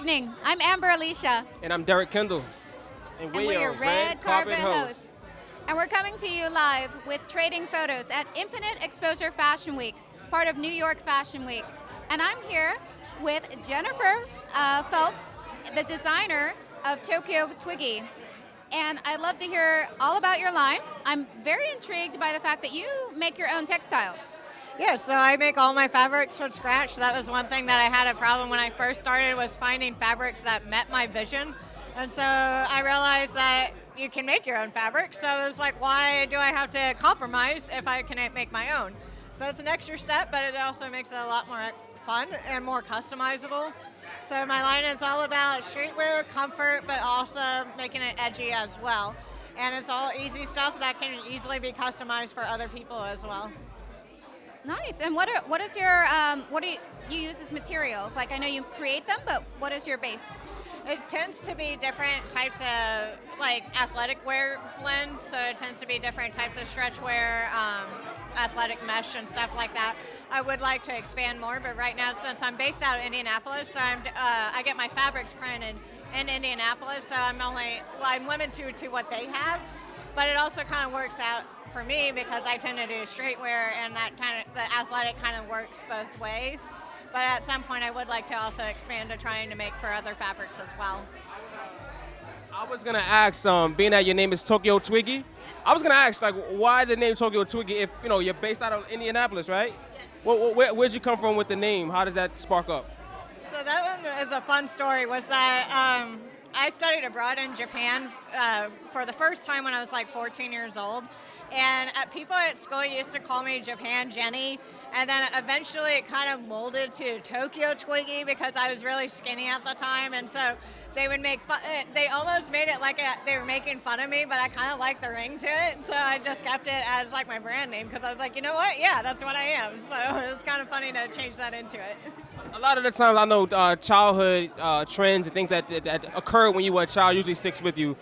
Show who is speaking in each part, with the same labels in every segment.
Speaker 1: evening. I'm Amber Alicia.
Speaker 2: And I'm Derek Kendall.
Speaker 1: And we're your red carpet hosts. And we're coming to you live with trading photos at Infinite Exposure Fashion Week, part of New York Fashion Week. And I'm here with Jennifer Phelps, the designer of Tokyo Twiggy. And I'd love to hear all about your line. I'm very intrigued by the fact that you make your own textiles.
Speaker 3: Yeah, so I make all my fabrics from scratch. That was one thing that I had a problem when I first started, was finding fabrics that met my vision. And so I realized that you can make your own fabric. So it was like, why do I have to compromise if I can make my own? So it's an extra step, but it also makes it a lot more fun and more customizable. So my line is all about streetwear, comfort, but also making it edgy as well. And it's all easy stuff that can easily be customized for other people as well.
Speaker 1: Nice. And what do you use as materials? Like, I know you create them, but what is your base?
Speaker 3: It tends to be different types of like athletic wear blends. So it tends to be different types of stretch wear, athletic mesh and stuff like that. I would like to expand more, but right now, since I'm based out of Indianapolis, so I get my fabrics printed in Indianapolis. So I'm limited to what they have, but it also kind of works out for me because I tend to do streetwear, and the athletic kind of works both ways. But at some point, I would like to also expand to trying to make for other fabrics as well.
Speaker 2: I was gonna ask, being that your name is Tokyo Twiggy, I was gonna ask, like, why the name Tokyo Twiggy if you're based out of Indianapolis, right? Yes. Where'd you come from with the name? How does that spark up?
Speaker 3: So that one is a fun story. Was that I studied abroad in Japan for the first time when I was like 14 years old. And people at school used to call me Japan Jenny, and then eventually it kind of molded to Tokyo Twiggy because I was really skinny at the time, and so they would make fun. They almost made it like they were making fun of me, but I kind of liked the ring to it, so I just kept it as like my brand name because I was like, you know what? Yeah, that's what I am. So it was kind of funny to change that into it.
Speaker 2: A lot of the times I know childhood trends and things that occurred when you were a child usually sticks with you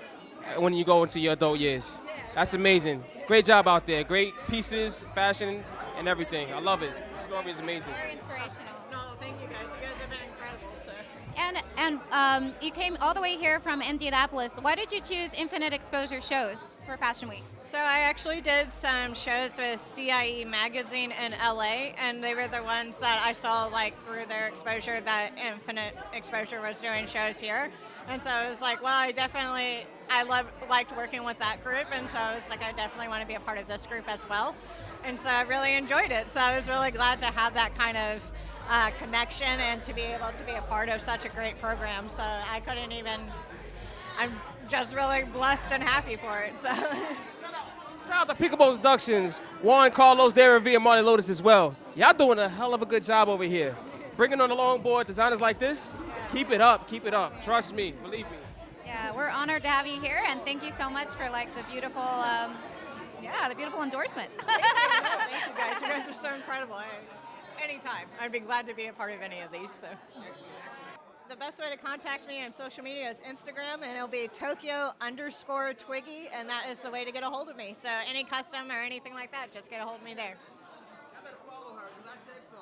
Speaker 2: when you go into your adult years. That's amazing. Great job out there. Great pieces, fashion, and everything. I love it. The story is amazing.
Speaker 1: Very inspirational.
Speaker 3: No, thank you guys. You guys have been incredible. So.
Speaker 1: And you came all the way here from Indianapolis. Why did you choose Infinite Exposure shows for Fashion Week?
Speaker 3: So I actually did some shows with CIE magazine in LA, and they were the ones that I saw like through their exposure that Infinite Exposure was doing shows here. And so it was like, well, I liked working with that group, and so I was like, I definitely want to be a part of this group as well. And so I really enjoyed it. So I was really glad to have that kind of connection and to be able to be a part of such a great program. So I'm just really blessed and happy for it. So.
Speaker 2: Shout out to Peekaboo Productions, Juan Carlos, Darren V, and Marty Lotus as well. Y'all doing a hell of a good job over here. Bringing on the longboard designers like this, keep it up, keep it up. Trust me, believe me.
Speaker 1: Yeah, we're honored to have you here, and thank you so much for the beautiful, the beautiful endorsement.
Speaker 3: Thank you guys. You guys are so incredible. Anytime, I'd be glad to be a part of any of these. So. The best way to contact me on social media is Instagram, and it'll be Tokyo_Twiggy, and that is the way to get a hold of me. So any custom or anything like that, just get a hold of me there.
Speaker 2: I better follow her because I said so.